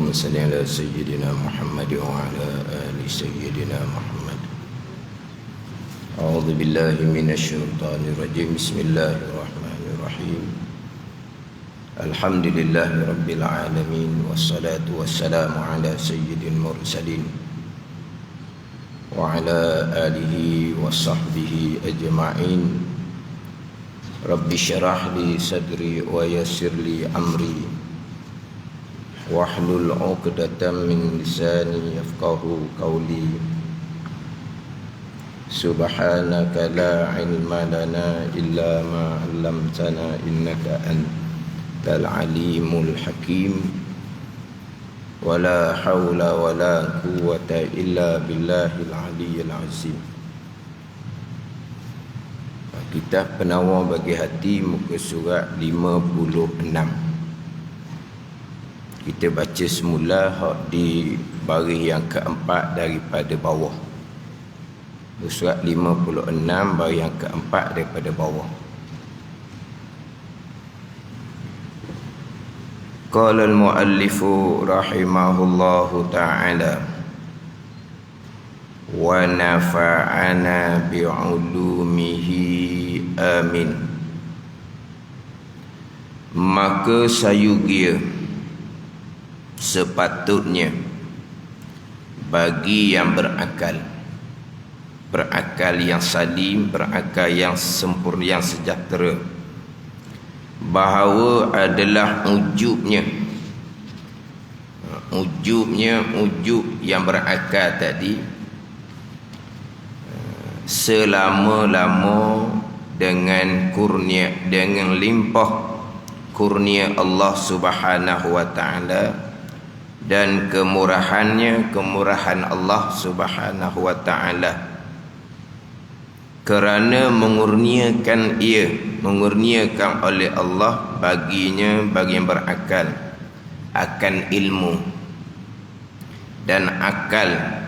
اللهم صل على سيدنا محمد وعلى آل سيدنا محمد. أعوذ بالله من الشيطان الرجيم. بسم الله الرحمن الرحيم. الحمد لله رب العالمين، والصلاة والسلام على سيد المرسلين وعلى آله وصحبه أجمعين. رب اشرح لي صدري ويسر لي أمري واحلل عقدة من لساني يفقهوا قولي. سبحانك لا علم لنا إلا ما علمتنا إنك أنت العليم الحكيم. ولا حول ولا قوة إلا بالله العلي العظيم. Kitab Penawar Bagi Hati, muka surat 56. Kita baca semula hak di baris yang keempat daripada bawah. Surat 56 baris yang keempat daripada bawah. Qala al-muallifu rahimahullahu ta'ala wa nafa'ana bi'ulumihi amin. Maka sayugia sepatutnya bagi yang berakal, berakal yang salim, berakal yang sempurna, yang sejahtera, bahawa adalah ujub yang berakal tadi selama-lama dengan kurnia, dengan limpah kurnia Allah Subhanahu wa ta'ala dan kemurahannya, kemurahan Allah Subhanahu wa ta'ala, kerana mengurniakan oleh Allah baginya, bagi yang berakal, akan ilmu dan akal,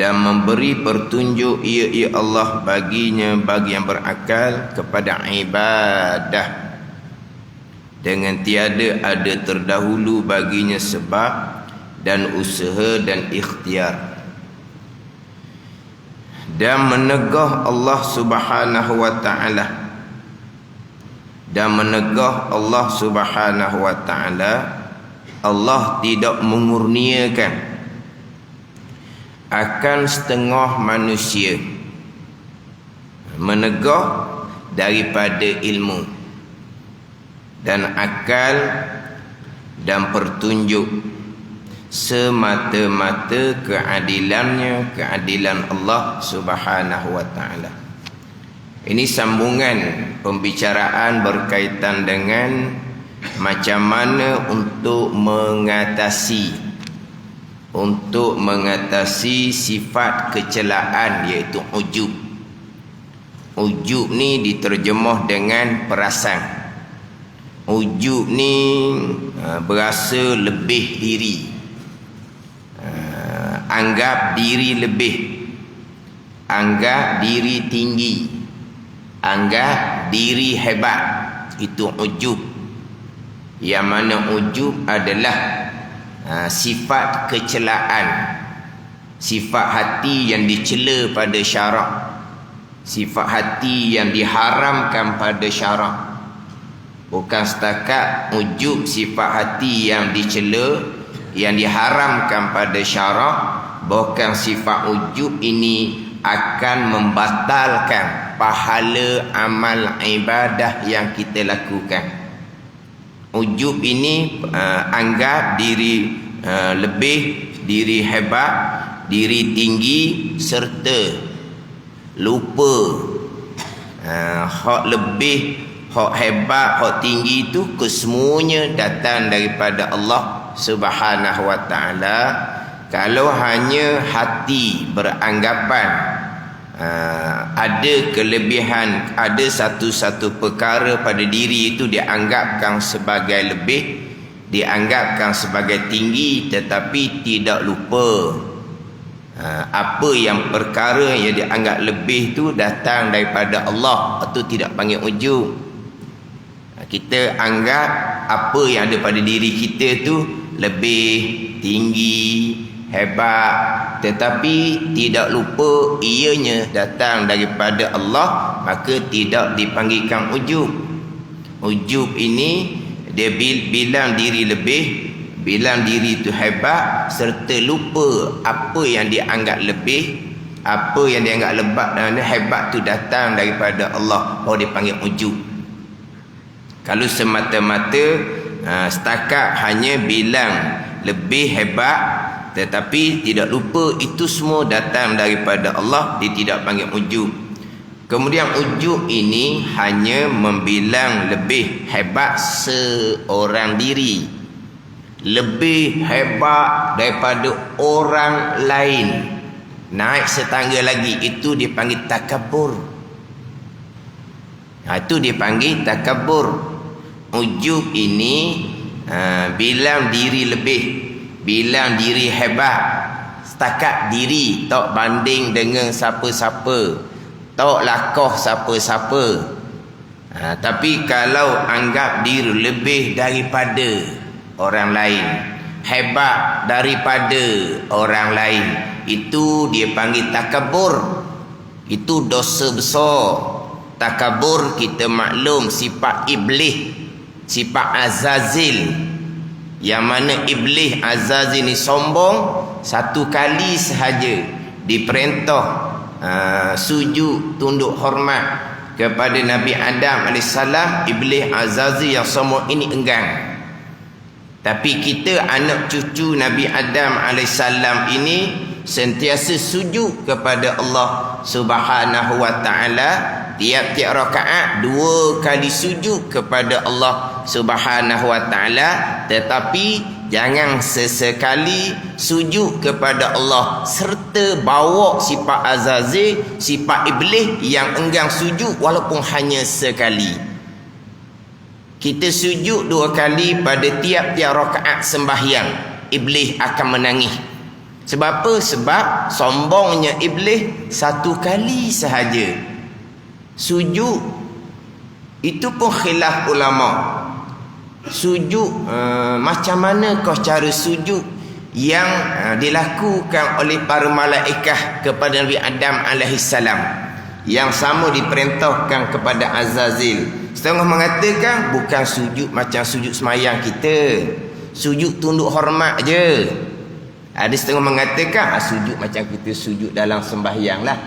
dan memberi pertunjuk ia Allah baginya, bagi yang berakal, kepada ibadah dengan tiada ada terdahulu baginya sebab dan usaha dan ikhtiar, dan menegah Allah Subhanahu wa ta'ala, dan menegah Allah Subhanahu wa ta'ala. Allah tidak mengurniakan akan setengah manusia, menegah daripada ilmu dan akal dan pertunjuk, semata-mata keadilannya, keadilan Allah Subhanahu wa ta'ala. Ini sambungan pembicaraan berkaitan dengan macam mana untuk mengatasi sifat kecelaan, iaitu ujub. Ujub ni diterjemah dengan perasan. Ujub ni berasa lebih diri, anggap diri lebih, anggap diri tinggi, anggap diri hebat. Itu ujub. Yang mana ujub adalah sifat kecelaan, sifat hati yang dicela pada syarak, sifat hati yang diharamkan pada syarak. Bukan setakat ujub sifat hati yang dicela, yang diharamkan pada syarak, bahkan sifat ujub ini akan membatalkan pahala amal ibadah yang kita lakukan. Ujub ini anggap diri lebih, diri hebat, diri tinggi, serta lupa hak lebih, hak hebat, hak tinggi itu kesemuanya datang daripada Allah Subhanahu wa ta'ala. Kalau hanya hati beranggapan ada kelebihan, ada satu-satu perkara pada diri itu dianggapkan sebagai lebih, dianggapkan sebagai tinggi, tetapi tidak lupa apa yang perkara yang dianggap lebih itu datang daripada Allah, itu tidak panggil ujub. Kita anggap apa yang ada pada diri kita tu lebih tinggi, hebat, tetapi tidak lupa ianya datang daripada Allah, maka tidak dipanggilkan ujub. Ujub ini dia bilang diri lebih, bilang diri itu hebat, serta lupa apa yang dianggap lebih, apa yang dianggap lebat dan hebat tu datang daripada Allah, baru dipanggil ujub. Kalau semata-mata setakat hanya bilang lebih hebat, tetapi tidak lupa itu semua datang daripada Allah, dia tidak panggil ujub. Kemudian ujub ini hanya membilang lebih hebat seorang diri, lebih hebat daripada orang lain, naik setangga lagi, itu dipanggil takabur. Itu dipanggil takabur. Ujub ini bilang diri lebih, bilang diri hebat, setakat diri, tak banding dengan siapa-siapa, tak lakoh siapa-siapa. Tapi kalau anggap diri lebih daripada orang lain, hebat daripada orang lain, itu dia panggil takabur. Itu dosa besar. Takabur kita maklum sifat iblis, sifat Azazil, yang mana iblis Azazil ni sombong. Satu kali sahaja diperintah sujud tunduk hormat kepada Nabi Adam AS, iblis Azazil yang sombong ini enggan. Tapi kita anak cucu Nabi Adam AS ini sentiasa sujud kepada Allah Subhanahu wa taala. Tiap-tiap rakaat 2 kali sujud kepada Allah Subhanahu wa taala, tetapi jangan sesekali sujud kepada Allah serta bawa sifat Azazil, sifat iblis yang enggan sujud walaupun hanya sekali. Kita sujud 2 kali pada tiap-tiap rakaat sembahyang, iblis akan menangis. Sebab apa? Sebab sombongnya iblis 1 kali sahaja sujud. Itu pun khilaf ulama. Sujud macam mana kau cara sujud yang dilakukan oleh para malaikat kepada Nabi Adam AS, yang sama diperintahkan kepada Azazil. Setengah mengatakan bukan sujud macam sujud semayang kita, sujud tunduk hormat je. Ada setengah mengatakan sujud macam kita sujud dalam sembahyang lah,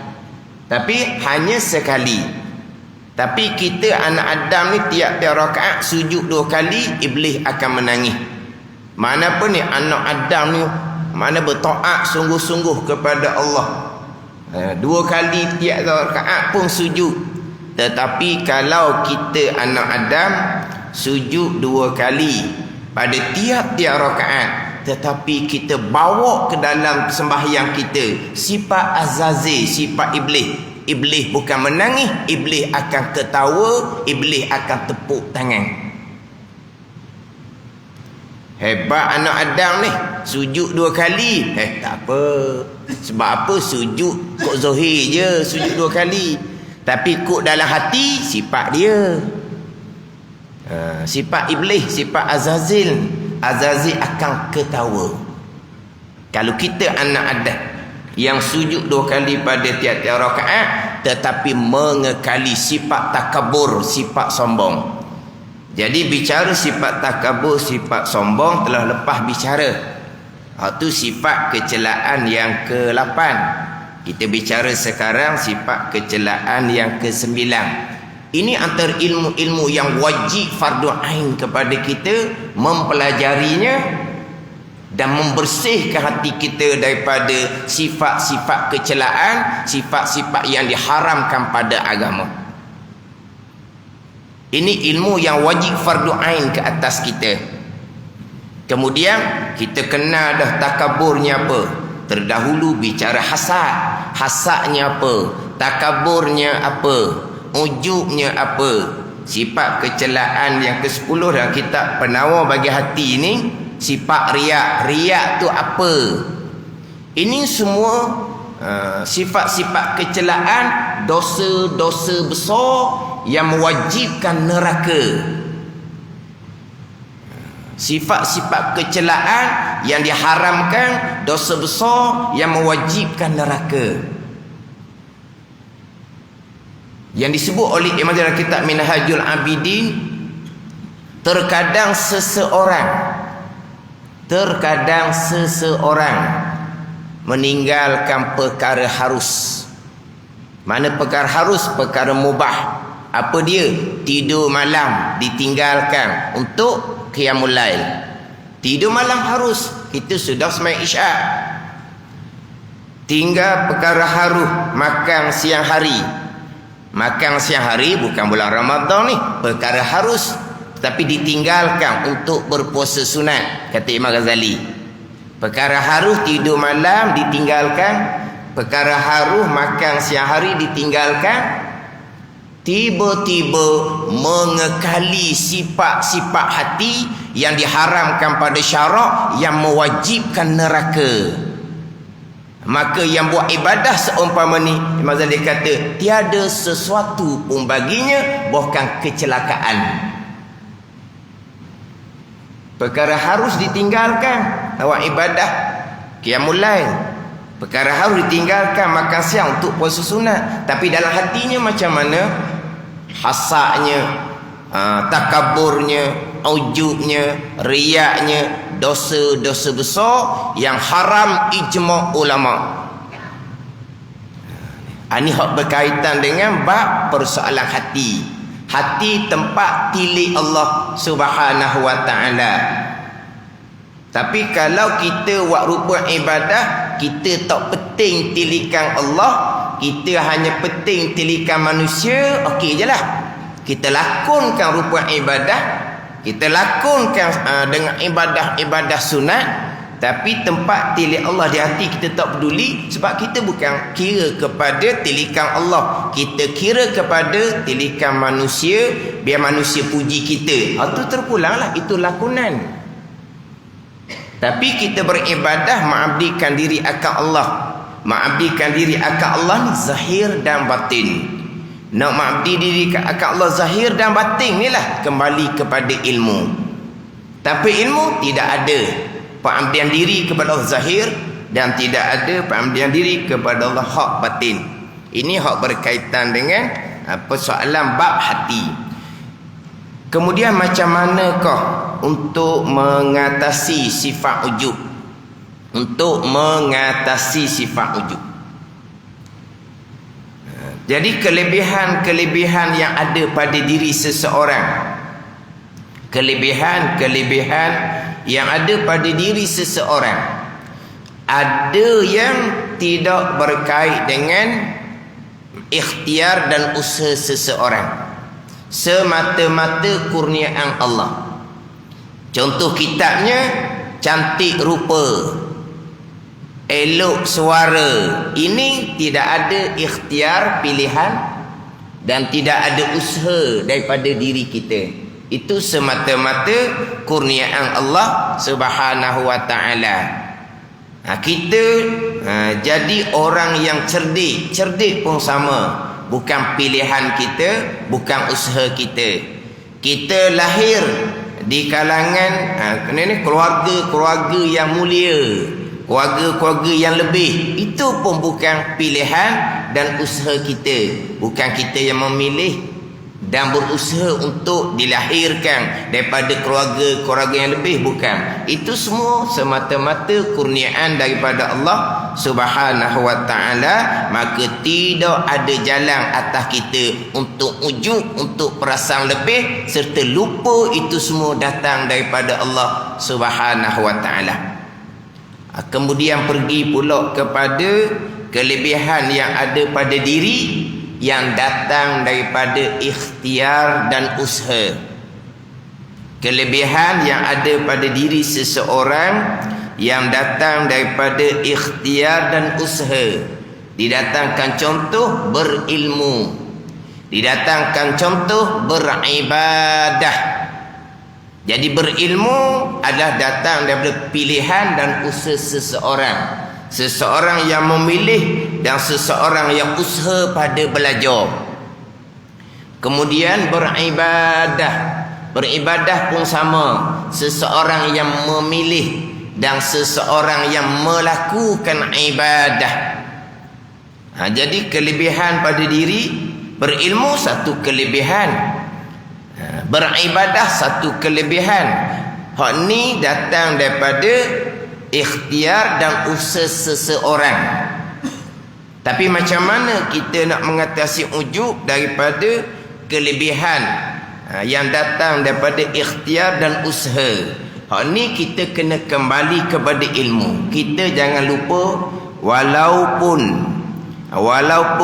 tapi hanya sekali. Tapi kita anak Adam ni tiap-tiap rakaat sujud 2 kali, iblis akan menangis. Mana pun ni anak Adam ni mana bertaat sungguh-sungguh kepada Allah, 2 kali tiap rakaat pun sujud. Tetapi kalau kita anak Adam sujud 2 kali pada tiap-tiap rakaat, tetapi kita bawa ke dalam sembahyang kita sifat Azazil, sifat iblis, iblis bukan menangis, iblis akan ketawa, iblis akan tepuk tangan. Hebat anak Adam ni, sujud 2 kali. Tak apa. Sebab apa? Sujud kok zahir je, sujud 2 kali. Tapi kok dalam hati sifat dia, sifat iblis, sifat Azazil, Azazil akan ketawa. Kalau kita anak Adam yang sujud 2 kali pada tiap-tiap rakaat, tetapi mengekali sifat takabur, sifat sombong. Jadi bicara sifat takabur, sifat sombong telah lepas bicara. Itu sifat kecelaan yang ke-8. Kita bicara sekarang sifat kecelaan yang ke-9. Ini antara ilmu-ilmu yang wajib fardu ain kepada kita mempelajarinya dan membersihkan hati kita daripada sifat-sifat kecelaan, sifat-sifat yang diharamkan pada agama. Ini ilmu yang wajib fardu ain ke atas kita. Kemudian kita kenal dah takaburnya apa. Terdahulu bicara hasad. Hasadnya apa? Takaburnya apa? Ujubnya apa? Sifat kecelaan yang ke-10 dalam kitab Penawar bagi Hati ini, sifat riak. Riak tu apa? Ini semua sifat-sifat kecelaan, dosa-dosa besar yang mewajibkan neraka. Sifat-sifat kecelaan yang diharamkan, dosa besar yang mewajibkan neraka. Yang disebut oleh Imam dalam kitab Minhajul Abidin, terkadang seseorang meninggalkan perkara harus. Mana perkara harus? Perkara mubah. Apa dia? Tidur malam ditinggalkan untuk qiyamul lail. Tidur malam harus, kita sudah sembahyang isyak. Tinggal perkara harus, makan siang hari. Makan siang hari bukan bulan Ramadan ni, perkara harus, tapi ditinggalkan untuk berpuasa sunat, kata Imam Ghazali. Perkara harus tidur malam ditinggalkan, perkara harus makan siang hari ditinggalkan. Tiba-tiba mengekali sifat-sifat hati yang diharamkan pada syarak, yang mewajibkan neraka. Maka yang buat ibadah seumpama ni, Imam Ghazali kata, tiada sesuatu pun baginya bukan kecelakaan. Perkara harus ditinggalkan, awak ibadah qiyamul lail. Perkara harus ditinggalkan, makan siang untuk puasa sunat. Tapi dalam hatinya macam mana? Hasadnya, takaburnya, ujubnya, riyaknya, dosa-dosa besar yang haram ijma' ulama. Ini hak berkaitan dengan bab persoalan hati. Hati tempat tilik Allah Subhanahu wa ta'ala. Tapi kalau kita buat rupa ibadah, kita tak penting tilikan Allah, kita hanya penting tilikan manusia, okey je lah. Kita lakonkan rupa ibadah, kita lakonkan dengan ibadah-ibadah sunat, tapi tempat tilik Allah di hati kita tak peduli, sebab kita bukan kira kepada tilikan Allah, kita kira kepada tilikan manusia, biar manusia puji kita. Itu terpulanglah, itu lakonan. Tapi kita beribadah mengabdikan diri akan Allah. Mengabdikan diri akan Allah ni zahir dan batin. Nak mengabdi diri akan Allah zahir dan batin ni lah kembali kepada ilmu. Tapi ilmu tidak ada pengabdian diri kepada Allah zahir, dan tidak ada pengabdian diri kepada Allah hak batin. Ini hak berkaitan dengan persoalan bab hati. Kemudian macam manakah untuk mengatasi sifat ujub? Untuk mengatasi sifat ujub. Jadi kelebihan-kelebihan yang ada pada diri seseorang, kelebihan-kelebihan yang ada pada diri seseorang, ada yang tidak berkait dengan ikhtiar dan usaha seseorang, semata-mata kurniaan Allah. Contoh kitabnya, cantik rupa, elok suara. Ini tidak ada ikhtiar, pilihan, dan tidak ada usaha daripada diri kita. Itu semata-mata kurniaan Allah Subhanahu wa ta'ala. Kita jadi orang yang cerdik. Cerdik pun sama, bukan pilihan kita, bukan usaha kita. Kita lahir di kalangan keluarga-keluarga yang mulia, keluarga-keluarga yang lebih. Itu pun bukan pilihan dan usaha kita. Bukan kita yang memilih dan berusaha untuk dilahirkan daripada keluarga-keluarga yang lebih, bukan. Itu semua semata-mata kurniaan daripada Allah Subhanahu wa ta'ala. Maka tidak ada jalan atas kita untuk ujub, untuk perasaan lebih, serta lupa itu semua datang daripada Allah Subhanahu wa ta'ala. Kemudian pergi pula kepada kelebihan yang ada pada diri yang datang daripada ikhtiar dan usaha. Kelebihan yang ada pada diri seseorang yang datang daripada ikhtiar dan usaha. Didatangkan contoh berilmu, didatangkan contoh beribadah. Jadi berilmu adalah datang daripada pilihan dan usaha seseorang. Seseorang yang memilih dan seseorang yang usaha pada belajar. Kemudian beribadah. Beribadah pun sama. seseorang yang memilih dan seseorang yang melakukan ibadah. Jadi kelebihan pada diri, berilmu satu kelebihan, beribadah satu kelebihan. Hak ni datang daripada ikhtiar dan usaha seseorang. Tapi macam mana kita nak mengatasi ujub daripada kelebihan yang datang daripada ikhtiar dan usaha? Hak ni kita kena kembali kepada ilmu. Kita jangan lupa, walaupun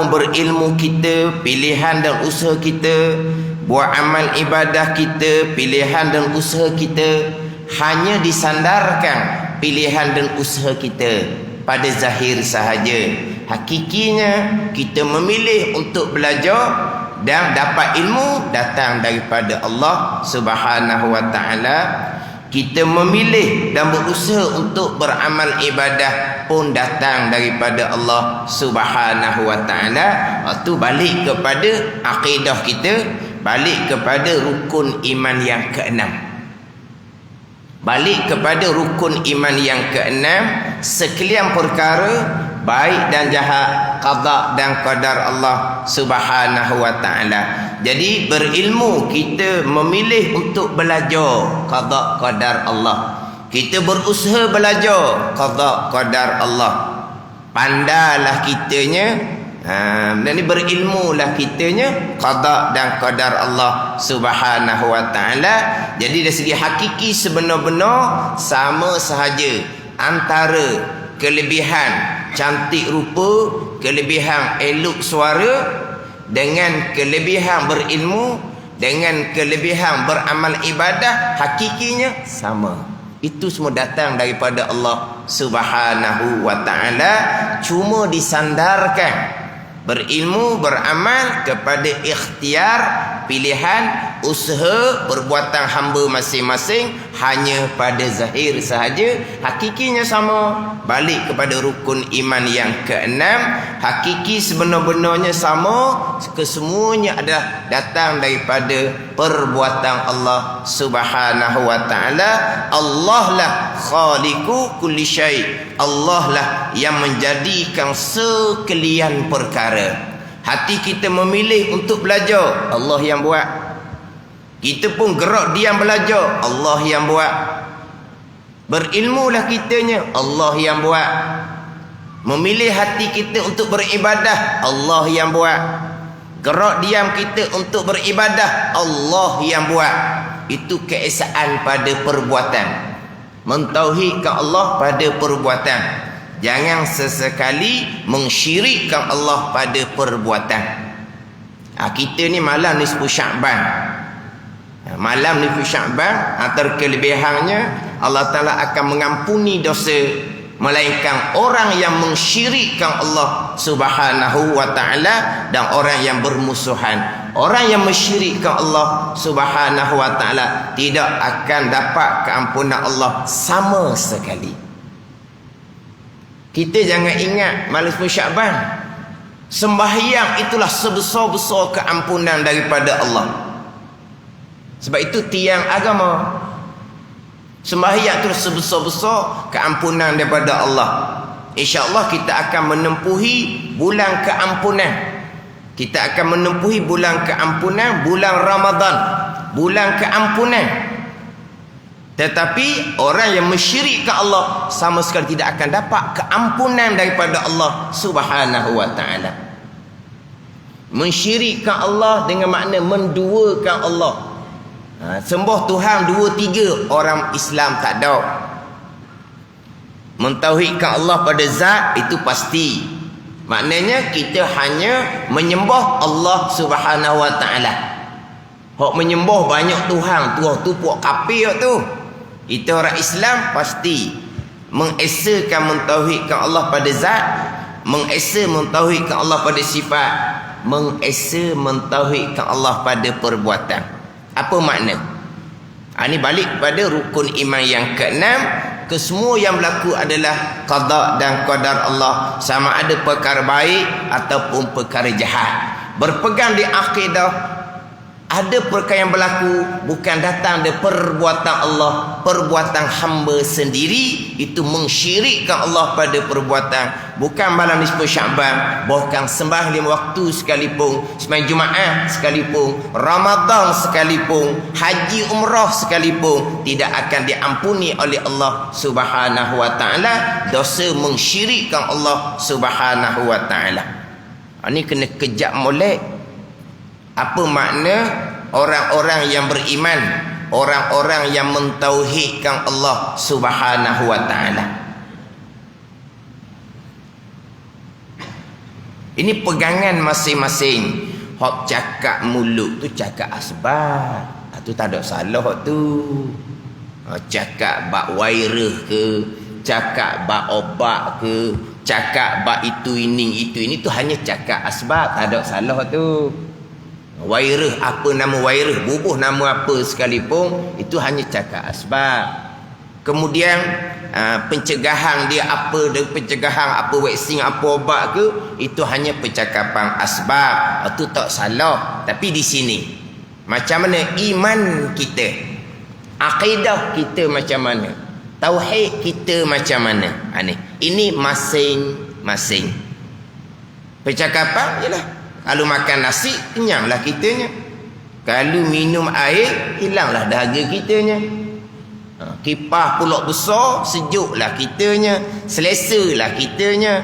berilmu kita, pilihan dan usaha kita, buat amal ibadah kita, pilihan dan usaha kita hanya disandarkan pilihan dan usaha kita pada zahir sahaja. Hakikinya kita memilih untuk belajar dan dapat ilmu datang daripada Allah Subhanahu wa taala. Kita memilih dan berusaha untuk beramal ibadah pun datang daripada Allah Subhanahu wa taala. Itu balik kepada akidah kita, balik kepada rukun iman yang keenam. Balik kepada rukun iman yang keenam, sekalian perkara baik dan jahat, qada dan qadar Allah Subhanahu wa taala. Jadi berilmu kita memilih untuk belajar qada qadar Allah. Kita berusaha belajar qada qadar Allah. Pandailah kitanya, dan ni berilmulah kitanya qada dan qadar Allah Subhanahu wa taala. Jadi dari segi hakiki sebenar-benar sama sahaja antara kelebihan cantik rupa, kelebihan elok suara, dengan kelebihan berilmu, dengan kelebihan beramal ibadah, hakikinya sama. Itu semua datang daripada Allah Subhanahu wa taala, cuma disandarkan berilmu, beramal kepada ikhtiar, pilihan, usaha, perbuatan hamba masing-masing hanya pada zahir sahaja. Hakikinya sama. Balik kepada rukun iman yang keenam, hakiki sebenar-benarnya sama. Kesemuanya adalah datang daripada perbuatan Allah Subhanahu wa taala. Allah lah khaliqu kulli syai'. Allah lah yang menjadikan sekalian perkara. Hati kita memilih untuk belajar, Allah yang buat. Kita pun gerak diam belajar, Allah yang buat. Berilmulah kitanya, Allah yang buat. Memilih hati kita untuk beribadah, Allah yang buat. Gerak diam kita untuk beribadah, Allah yang buat. Itu keesaan pada perbuatan. Mentauhidkan Allah pada perbuatan. Jangan sesekali mensyirikkan Allah pada perbuatan. Kita ni malam nisfu Sya'ban. Malam nisfu Sya'ban, antara kelebihannya Allah Ta'ala akan mengampuni dosa, melainkan orang yang mensyirikkan Allah Subhanahu wa ta'ala dan orang yang bermusuhan. Orang yang mensyirikkan Allah Subhanahu wa ta'ala tidak akan dapat keampunan Allah sama sekali. Kita jangan ingat malam Sya'ban, sembahyang itulah sebesar-besar keampunan daripada Allah. Sebab itu tiang agama, sembahyang itu sebesar-besar keampunan daripada Allah. InsyaAllah kita akan menempuhi bulan keampunan. Kita akan menempuhi bulan keampunan, bulan Ramadan, bulan keampunan. Tetapi orang yang mensyirikkan Allah sama sekali tidak akan dapat keampunan daripada Allah Subhanahu wa ta'ala. Mensyirikkan Allah dengan makna menduakan Allah. Sembah Tuhan 2-3 orang Islam tak ada. Mentauhidkan Allah pada zat itu pasti. Maknanya kita hanya menyembah Allah Subhanahu wa ta'ala. Hak menyembah banyak Tuhan, tu puak kafir tu. Itu orang Islam pasti mengesakan mentauhidkan Allah pada zat, mengesa mentauhidkan Allah pada sifat, mengesa mentauhidkan Allah pada perbuatan. Apa makna? Ini balik pada rukun iman yang keenam. Kesemua yang berlaku adalah qada dan qadar Allah, sama ada perkara baik ataupun perkara jahat. Berpegang di akidah, Ada perkara yang berlaku bukan datang dari perbuatan Allah, perbuatan hamba sendiri, itu mensyirikkan Allah pada perbuatan. Bukan malam nisfu Syaban, bahkan sembah 5 waktu sekalipun, sembahyang Jumaat sekalipun, Ramadan sekalipun, haji umrah sekalipun, tidak akan diampuni oleh Allah Subhanahu wa taala dosa mensyirikkan Allah Subhanahu wa taala. Ini kena kejap molek. Apa makna orang-orang yang beriman, orang-orang yang mentauhidkan Allah Subhanahu wa taala? Ini pegangan masing-masing. Hak cakap mulut tu cakap asbab. Tu tak ada salah tu. Cakap bak wairah ke, cakap bak obat ke, cakap bak itu ini tu hanya cakap asbab, tak ada salah tu. Wairah, apa nama wairah, bubuh nama apa sekalipun, itu hanya cakap asbab. Kemudian pencegahan dia apa, pencegahan apa, vaksin apa, obat ke, itu hanya percakapan asbab. Itu tak salah. Tapi di sini macam mana iman kita, akidah kita macam mana, tauhid kita macam mana, ini masing-masing. Percakapan ialah kalau makan nasi, kenyanglah kitanya. Kalau minum air, hilanglah dahaga kitanya. Kipas pulak besar, sejuklah kitanya, selesalah kitanya.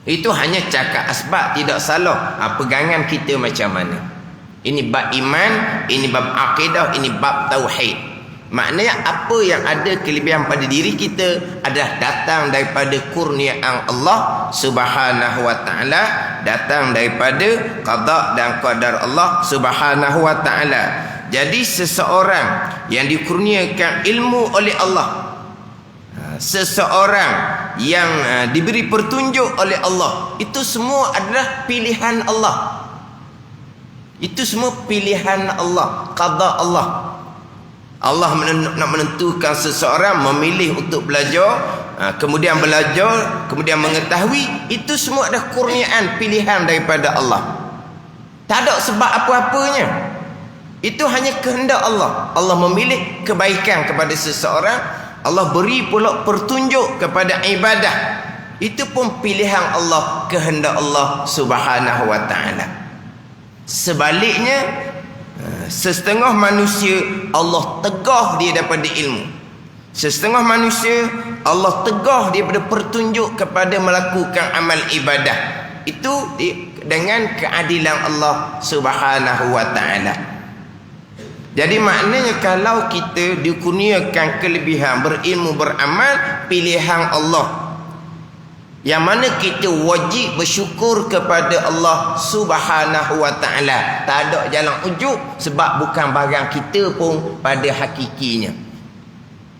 Itu hanya cakap asbab, tidak salah. Pegangan kita macam mana. Ini bab iman, ini bab akidah, ini bab tauhid. Maknanya apa yang ada kelebihan pada diri kita adalah datang daripada kurniaan Allah Subhanahu wa taala, datang daripada qada dan qadar Allah Subhanahu wa taala. Jadi seseorang yang dikurniakan ilmu oleh Allah, seseorang yang diberi petunjuk oleh Allah, itu semua adalah pilihan Allah. Itu semua pilihan Allah, qada Allah. Allah nak menentukan seseorang memilih untuk belajar, kemudian belajar, kemudian mengetahui, itu semua adalah kurniaan pilihan daripada Allah. Tak ada sebab apa-apanya. Itu hanya kehendak Allah. Allah memilih kebaikan kepada seseorang, Allah beri pula petunjuk kepada ibadah. Itu pun pilihan Allah, kehendak Allah Subhanahu wa taala. Sebaliknya, setengah manusia Allah tegah dia daripada ilmu, setengah manusia Allah tegah dia daripada petunjuk kepada melakukan amal ibadah. Itu dengan keadilan Allah Subhanahu wa taala. Jadi maknanya kalau kita dikurniakan kelebihan berilmu, beramal, pilihan Allah, yang mana kita wajib bersyukur kepada Allah Subhanahu wa taala. Tak ada jalan ujub, sebab bukan barang kita pun pada hakikinya.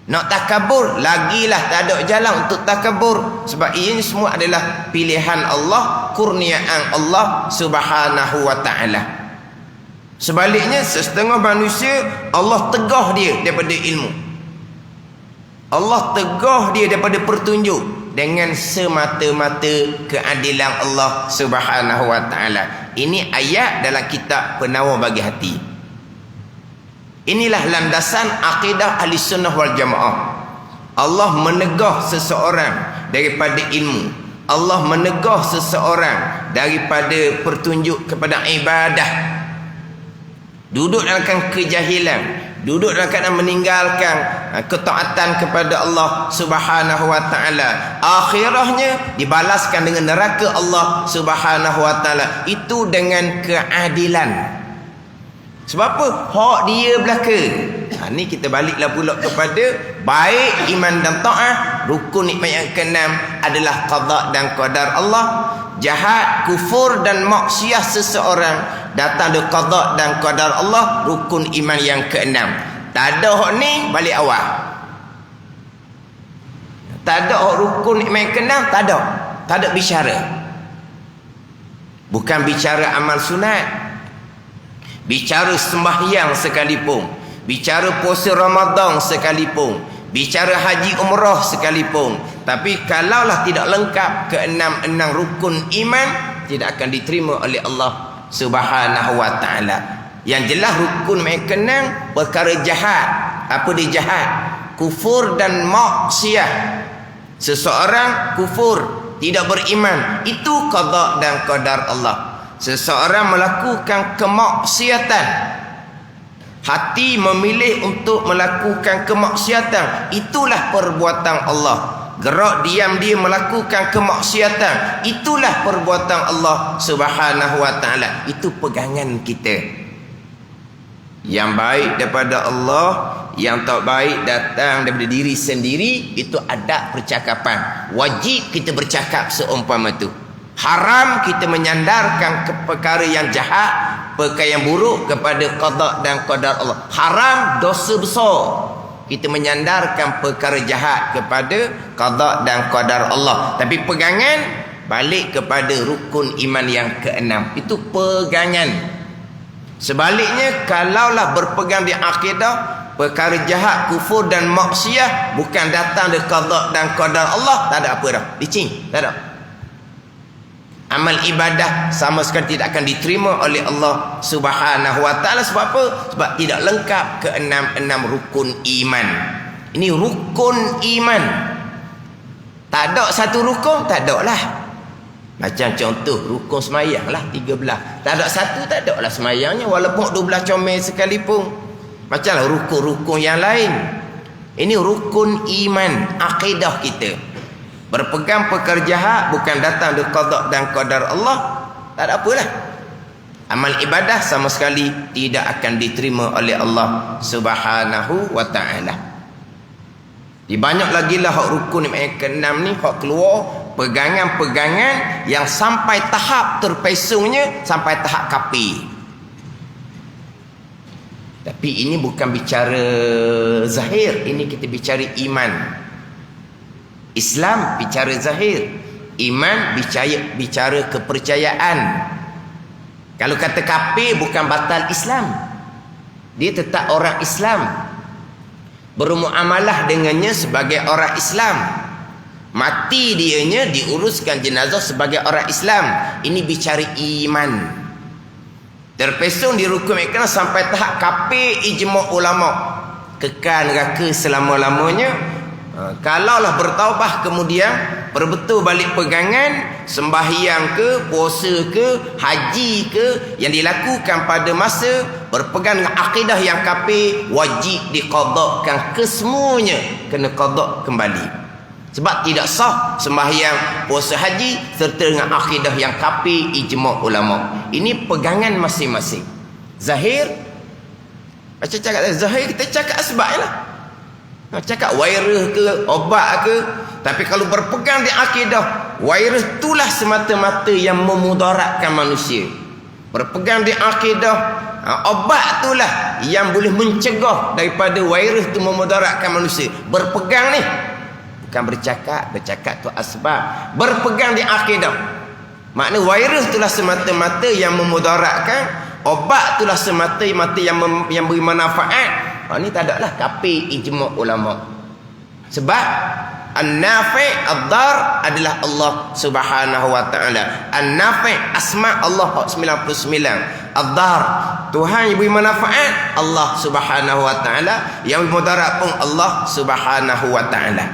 Nak takabur, lagilah tak ada jalan untuk takabur, sebab ini semua adalah pilihan Allah, kurniaan Allah Subhanahu wa taala. Sebaliknya, setengah manusia Allah tegah dia daripada ilmu, Allah tegah dia daripada petunjuk dengan semata-mata keadilan Allah Subhanahu wa taala. Ini ayat dalam kitab Penawar Bagi Hati. Inilah landasan akidah Ahli Sunnah wal Jamaah. Allah menegah seseorang daripada ilmu, Allah menegah seseorang daripada petunjuk kepada ibadah. Duduk dalam kejahilan, duduk dalam keadaan meninggalkan ketaatan kepada Allah Subhanahu wa taala, akhirahnya dibalaskan dengan neraka Allah Subhanahu wa taala. Itu dengan keadilan. Sebab apa? Hak dia belaka. Ni kita baliklah pula kepada baik iman dan taat. Rukun nikmat yang keenam adalah qada dan qadar Allah. Jahat, kufur dan maksiat seseorang datang dari qada dan qadar Allah, rukun iman yang keenam. Tak ada hak ni, balik awal. Tak ada hak rukun iman yang keenam, tak ada. Tak ada bicara. Bukan bicara amal sunat, bicara sembahyang sekalipun, bicara puasa Ramadan sekalipun, bicara haji umrah sekalipun. Tapi kalaulah tidak lengkap keenam rukun iman, tidak akan diterima oleh Allah Subhanahu wa taala. Yang jelas rukun mereka enam perkara jahat. Apa dia jahat? Kufur dan maksiat. Seseorang kufur, tidak beriman, itu qada dan qadar Allah. Seseorang melakukan kemaksiatan, hati memilih untuk melakukan kemaksiatan, itulah perbuatan Allah. Gerak diam dia melakukan kemaksiatan, itulah perbuatan Allah Subhanahu wa taala. Itu pegangan kita. Yang baik daripada Allah, yang tak baik datang daripada diri sendiri, itu adab percakapan. Wajib kita bercakap seumpama itu. Haram kita menyandarkan ke perkara yang jahat, perkara yang buruk kepada qada dan qadar Allah. Haram, dosa besar. Kita menyandarkan perkara jahat kepada qada dan qadar Allah. Tapi pegangan balik kepada rukun iman yang keenam. Itu pegangan. Sebaliknya, kalaulah berpegang di akidah, perkara jahat, kufur dan maksiat bukan datang dari qada dan qadar Allah, tak ada apa dah. Licin, tak ada. Amal ibadah sama sekali tidak akan diterima oleh Allah Subhanahu wa taala. Sebab apa? Sebab tidak lengkap keenam rukun iman. Ini rukun iman. Tak ada satu rukun, tak ada lah. Macam contoh rukun semayang lah 13. Tak ada satu, tak ada lah semayangnya, walaupun 12 comel sekalipun. Macamlah rukun-rukun yang lain. Ini rukun iman, akidah kita. Berpegang perkara jahat bukan datang dari qada dan qadar Allah, tak ada apalah. Amal ibadah sama sekali tidak akan diterima oleh Allah Subhanahu wa taala. Di banyak lagi lah hak rukun yang keenam ni, hak keluar pegangan-pegangan yang sampai tahap terpesongnya, sampai tahap kafir. Tapi ini bukan bicara zahir, ini kita bicara iman. Islam bicara zahir, iman bicara kepercayaan. Kalau kata kafir bukan batal Islam, dia tetap orang Islam, bermuamalah dengannya sebagai orang Islam, mati dianya diuruskan jenazah sebagai orang Islam. Ini bicara iman. Terpesong di rukun iman sampai tahap kafir ijma' ulama, kekal neraka selama-lamanya. Kalaulah bertaubah kemudian berbetul balik pegangan, sembahyang ke, puasa ke, haji ke, yang dilakukan pada masa berpegang dengan akidah yang kafir, wajib diqadakan kesemuanya, kena qada kembali. Sebab tidak sah sembahyang, puasa, haji serta dengan akidah yang kafir ijma' ulama. Ini pegangan masing-masing. Zahir, macam cakap zahir, kita cakap asbab lah. Cakap virus ke, obat ke. Tapi kalau berpegang di akidah, virus itulah semata-mata yang memudaratkan manusia. Berpegang di akidah, obat itulah yang boleh mencegah daripada virus itu memudaratkan manusia. Berpegang ni, bukan bercakap tu asbab. Berpegang di akidah, makna virus itulah semata-mata yang memudaratkan, obat itulah semata-mata yang beri manfaat. Ini tak ada lah kafir ijma' ulama. Sebab An-Nafi' Ad-Dar adalah Allah Subhanahu wa taala. An-Nafi' asma Allah 99. Ad-Dar Tuhan yang beri manfaat, Allah Subhanahu wa taala. Yang beri mudarat pun Allah Subhanahu wa taala.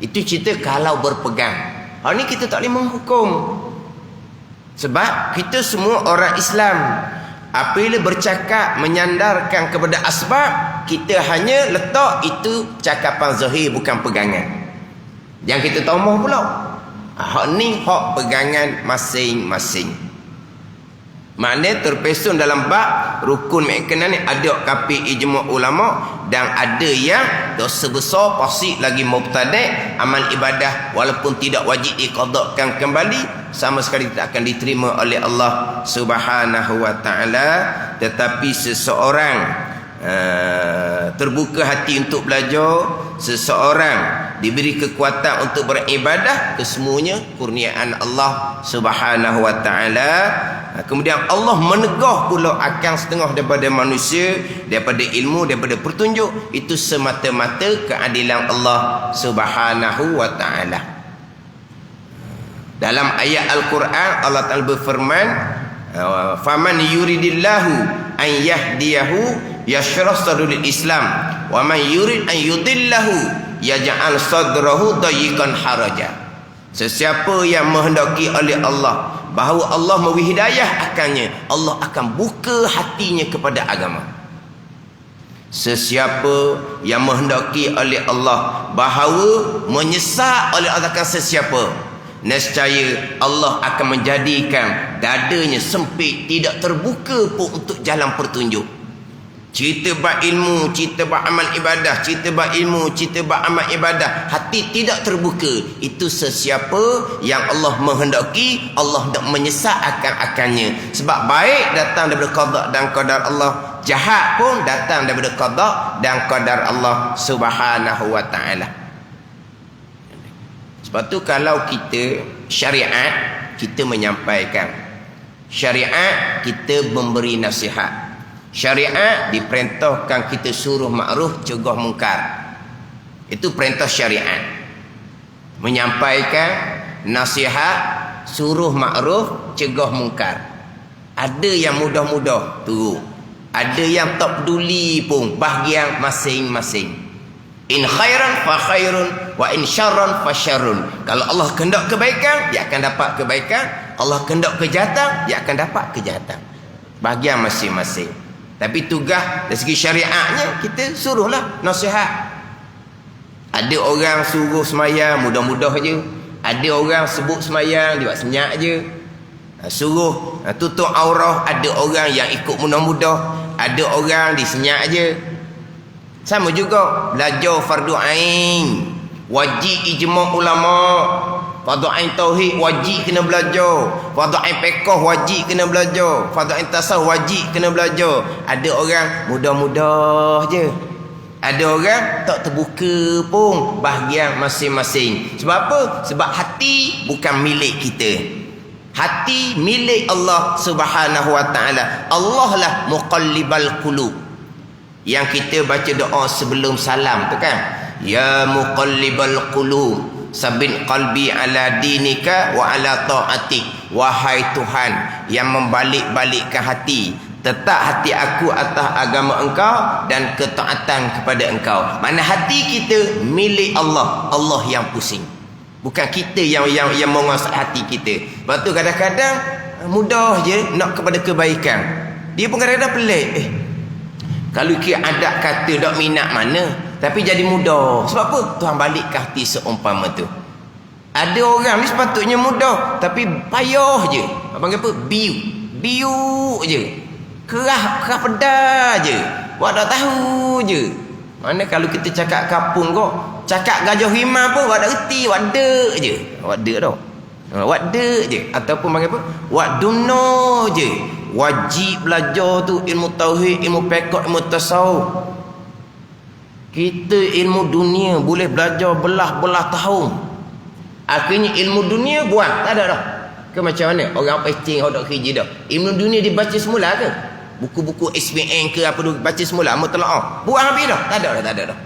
Itu cerita kalau berpegang. Ini kita tak boleh menghukum. Sebab kita semua orang Islam. Apabila bercakap menyandarkan kepada asbab, kita hanya letak itu cakapan zahir, bukan pegangan. Yang kita tahu mahu pula, hak ni hak pegangan masing-masing. Maknanya terpesong dalam bab rukun mekanan ni ada kafir ijma' ulama, dan ada yang dosa besar pasti lagi mubtadi', amal ibadah walaupun tidak wajib diqadakan kembali, sama sekali tidak akan diterima oleh Allah Subhanahu wa taala. Tetapi seseorang terbuka hati untuk belajar, seseorang diberi kekuatan untuk beribadah, kesemuanya kurniaan Allah Subhanahu wa taala. Kemudian Allah menegah pula akal setengah daripada manusia, daripada ilmu, daripada petunjuk. Itu semata-mata keadilan Allah Subhanahu wa taala. Dalam ayat Al-Quran Allah Ta'ala berfirman, faman yuridillahu an yahdiyahu yashrah sadrul Islam wa man yurid an yudillahu yaj'al sadrahu dayiqan haraja. Sesiapa yang menghendaki oleh Allah bahawa Allah memberi hidayah akannya, Allah akan buka hatinya kepada agama. Sesiapa yang menghendaki oleh Allah bahawa menyesak oleh Allah akan sesiapa, nescaya Allah akan menjadikan dadanya sempit, tidak terbuka pun untuk jalan petunjuk. Cerita bab ilmu, cerita bab amal ibadah, cerita bab ilmu, cerita bab amal ibadah, hati tidak terbuka. Itu sesiapa yang Allah menghendaki, Allah nak menyesak akan-akannya. Sebab baik datang daripada qada dan qadar Allah, jahat pun datang daripada qada dan qadar Allah Subhanahu wa taala. Sebab tu kalau kita syariat, kita menyampaikan syariat, kita memberi nasihat. Syariat diperintahkan kita suruh makruf, cegah mungkar. Itu perintah syariat. Menyampaikan nasihat, suruh makruf, cegah mungkar. Ada yang mudah-mudah turun, ada yang tak peduli pun, bahagian masing-masing. In khairan fa khairun wa in syarran fa syarrun. Kalau Allah kehendak kebaikan, dia akan dapat kebaikan. Allah kehendak kejahatan, dia akan dapat kejahatan. Bahagian masing-masing. Tapi tugas dari segi syariatnya, kita suruhlah nasihat. Ada orang suruh semayang mudah-mudah je, ada orang sebut semayang dia buat senyap je. Suruh tutup aurah, ada orang yang ikut mudah-mudah, ada orang disenyak je. Sama juga belajar fardu ain, wajib ijma' ulama. Fardu ain tauhid wajib kena belajar, fardu ain fiqh wajib kena belajar, fardu ain tasawuf wajib kena belajar. Ada orang mudah-mudah je, ada orang tak terbuka pun, bahagian masing-masing. Sebab apa? Sebab hati bukan milik kita, hati milik Allah Subhanahu wa taala. Allah lah muqallibal qulub. Yang kita baca doa sebelum salam tu kan, ya muqallibal qulub sabit qalbi ala dinika wa ala ta'atik. Wahai Tuhan yang membalik-balikkan hati, tetap hati aku atas agama Engkau dan ketaatan kepada Engkau. Mana hati kita milik Allah, Allah yang pusing, bukan kita yang menguasai hati kita. Sebab tu kadang-kadang mudah je nak kepada kebaikan, dia pun kadang-kadang pelik. Kalau kira adat kata tak minat mana, tapi jadi mudah. Sebab apa? Tuhan balik ke hati seumpama tu. Ada orang ni sepatutnya mudah, tapi payah je. Abang kata apa? Biu je. Kerah pedas je. Awak tak tahu je. Mana kalau kita cakap kapung kau, cakap gajah rimau pun awak tak reti, awak dek je. Awak dek tau. Awak dek je. Ataupun panggil apa? Awak duno je. Wajib belajar tu ilmu tauhid, ilmu fiqh, ilmu tasawuf. Kita ilmu dunia boleh belajar belah-belah tahun, akhirnya ilmu dunia buang, tak ada dah. Ke macam mana orang pesting orang tak kerja dah, ilmu dunia dibaca semula ke? Buku-buku SPM ke apa tu baca semula, mutlaah buang habis dah, tak ada dah.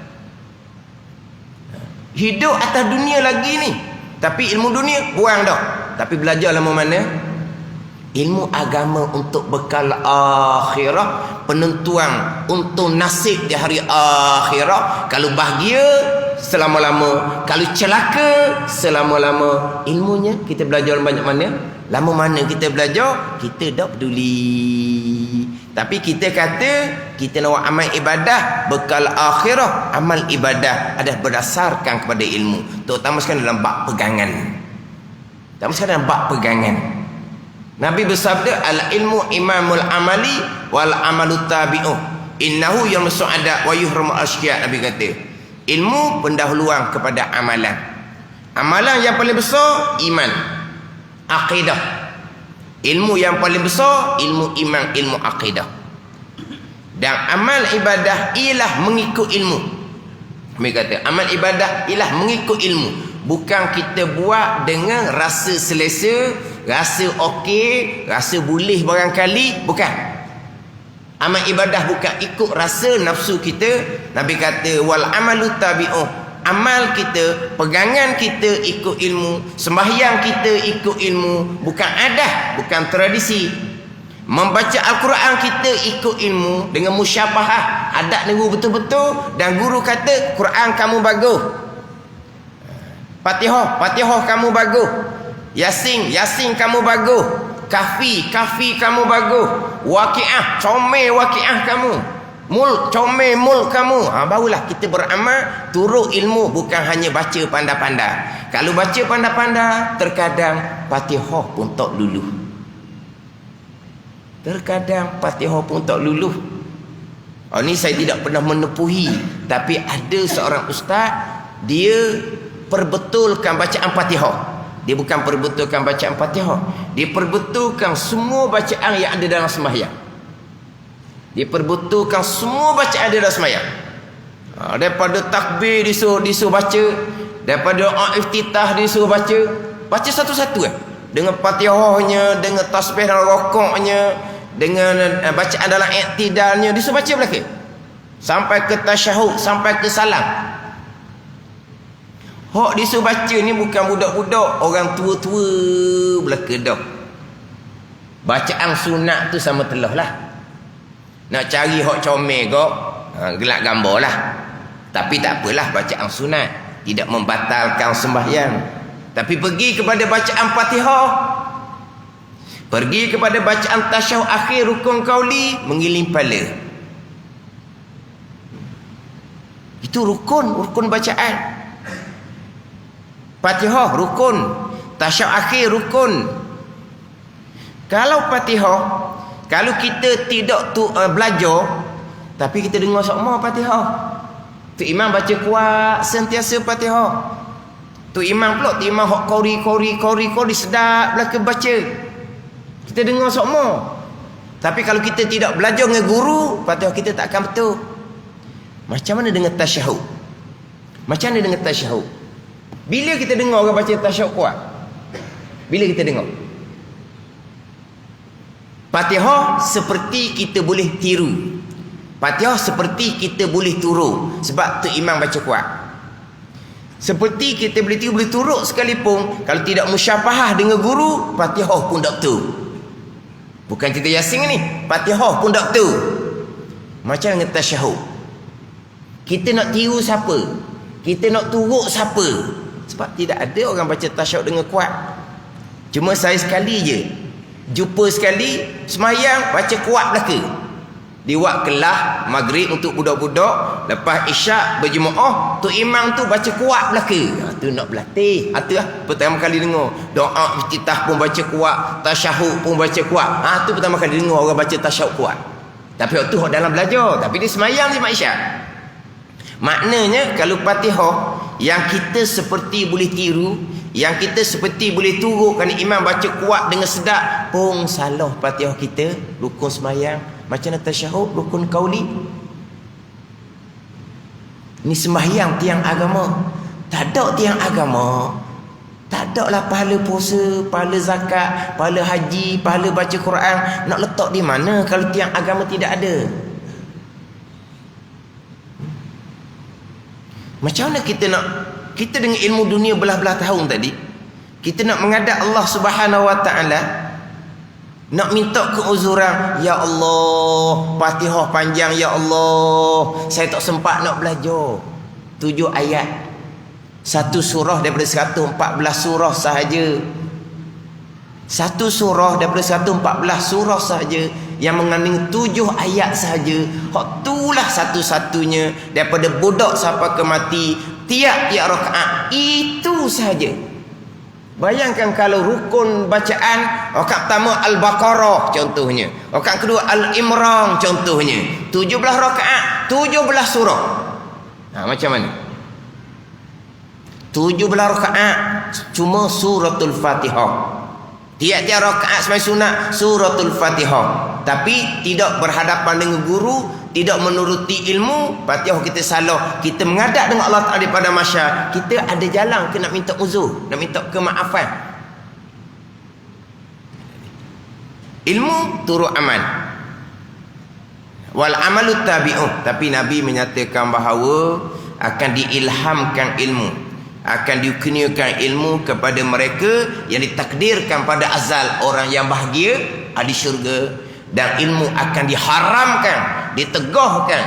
Hidup atas dunia lagi ni, tapi ilmu dunia buang dah. Tapi belajar lama mana? Ilmu agama untuk bekal akhirah, penentuan untuk nasib di hari akhirah. Kalau bahagia selama-lama, kalau celaka selama-lama. Ilmunya kita belajar banyak mana, lama mana kita belajar, kita tak peduli. Tapi kita kata kita nak buat amal ibadah bekal akhirah. Amal ibadah ada berdasarkan kepada ilmu, terutama sekali dalam bab pegangan. Nabi bersabda, al-ilmu imamul amali wal amalu tabi'uh. Innahu yamsu ada wa yuhramu asyiya. Nabi kata, ilmu pendahuluan kepada amalan. Amalan yang paling besar iman, akidah. Ilmu yang paling besar ilmu iman, ilmu akidah. Dan amal ibadah ialah mengikut ilmu. Nabi kata, amal ibadah ialah mengikut ilmu. Bukan kita buat dengan rasa selesa, rasa okey, rasa boleh barangkali. Bukan. Amal ibadah bukan ikut rasa nafsu kita. Nabi kata wal amalu tabi'uh. Amal kita, pegangan kita ikut ilmu, sembahyang kita ikut ilmu, bukan adat, bukan tradisi. Membaca Al-Quran kita ikut ilmu dengan musyabahah, adat negeri betul-betul, dan guru kata Quran kamu bagus, Fatihah kamu bagus, Yasin kamu bagus, Kahfi kamu bagus, Waqiah kamu, Mulk kamu. Barulah kita beramal turut ilmu, bukan hanya baca pandai-pandai. Kalau baca pandai-pandai, terkadang Fatihah pun tak luluh. Ini saya tidak pernah menepuhi, tapi ada seorang ustaz, dia perbetulkan bacaan Fatihah. Dia bukan perbetulkan bacaan Fatihah, dia perbetulkan semua bacaan yang ada dalam sembahyang. Daripada takbir disuruh baca, daripada doa iftitah disuruh baca satu-satu dengan Fatihahnya, dengan tasbih dalam rokoknya, dengan bacaan dalam iktidalnya, disuruh baca belakang sampai ke tasyahud, sampai ke salam. Hak disuruh baca ni bukan budak-budak, orang tua-tua belakang dah. Bacaan sunat tu sama telah lah. Nak cari hak comel kok, gelak gambar lah. Tapi tak apalah, bacaan sunat tidak membatalkan sembahyang. Tapi pergi kepada bacaan Fatihah, pergi kepada bacaan tasyahud akhir rukun qauli, mengiling kepala. Itu rukun bacaan. Fatihah rukun, tasyahud akhir rukun. Kalau Fatihah, kalau kita tidak belajar, tapi kita dengar semua Fatihah, tu imam baca kuat sentiasa Fatihah. Tu imam pula, tu imam hok kori sedap belaka baca. Kita dengar semua. Tapi kalau kita tidak belajar dengan guru, Fatihah kita tak akan betul. Macam mana dengan tasyahud? Bila kita dengar orang baca tasyahud kuat? Bila kita dengar? Fatihah seperti kita boleh tiru. Fatihah seperti kita boleh turut, sebab tu imam baca kuat. Seperti kita boleh tiru, boleh turut sekalipun, kalau tidak musyafahah dengan guru, Fatihah pun tak betul. Bukan cerita Yasin ni, Fatihah pun tak betul. Macam dengan tasyahud, kita nak tiru siapa? Kita nak turut siapa? Sebab tidak ada orang baca tasyahud dengan kuat. Cuma saya sekali je jumpa sekali semayang baca kuat belaka. Di waktu kelah maghrib untuk budak-budak, lepas isyak berjemaah, tu imam tu baca kuat belaka. Tu nak berlatih. Tu lah pertama kali dengar. Doa iftitah pun baca kuat, tasyahud pun baca kuat. Tu pertama kali dengar orang baca tasyahud kuat. Tapi waktu tu dalam belajar, tapi dia semayang dia isyak. Maknanya kalau Fatihah yang kita seperti boleh tiru, yang kita seperti boleh turut, kerana imam baca kuat dengan sedap, pun salah Fatihah kita, rukun semayang. Macam mana tasyahud, rukun qauli. Ni sembahyang tiang agama. Tak ada tiang agama, tak ada lah pahala puasa, pahala zakat, pahala haji, pahala baca Quran. Nak letak di mana kalau tiang agama tidak ada? Macam mana kita dengan ilmu dunia belah-belah tahun tadi, kita nak menghadap Allah Subhanahu Wa Taala, nak minta keuzuran, ya Allah, Fatihah panjang ya Allah, saya tak sempat nak belajar. 7 ayat, satu surah daripada 114 surah sahaja. Satu surah daripada 114 surah sahaja, yang mengandung 7 ayat sahaja. Hak itulah satu-satunya daripada budak sampai ke mati, tiap-tiap rakaat itu sahaja. Bayangkan kalau rukun bacaan, rakaat pertama Al-Baqarah contohnya, rakaat kedua Al-Imran contohnya, 17 rakaat, 17 surah. Macam mana? 17 rakaat cuma suratul Fatihah. Tiap-tiap rakaat sembahyang sunat suratul Fatihah. Tapi tidak berhadapan dengan guru, tidak menuruti ilmu, Fatihah kita salah. Kita menghadap dengan Allah Ta'ala pada masyarakat, kita ada jalan ke nak minta uzur, nak minta kemaafan. Ilmu turut amal. Wal amalu tabi'un. Tapi Nabi menyatakan bahawa akan diilhamkan ilmu, akan dikurniakan ilmu kepada mereka yang ditakdirkan pada azal, orang yang bahagia ahli syurga, dan ilmu akan diharamkan, ditegahkan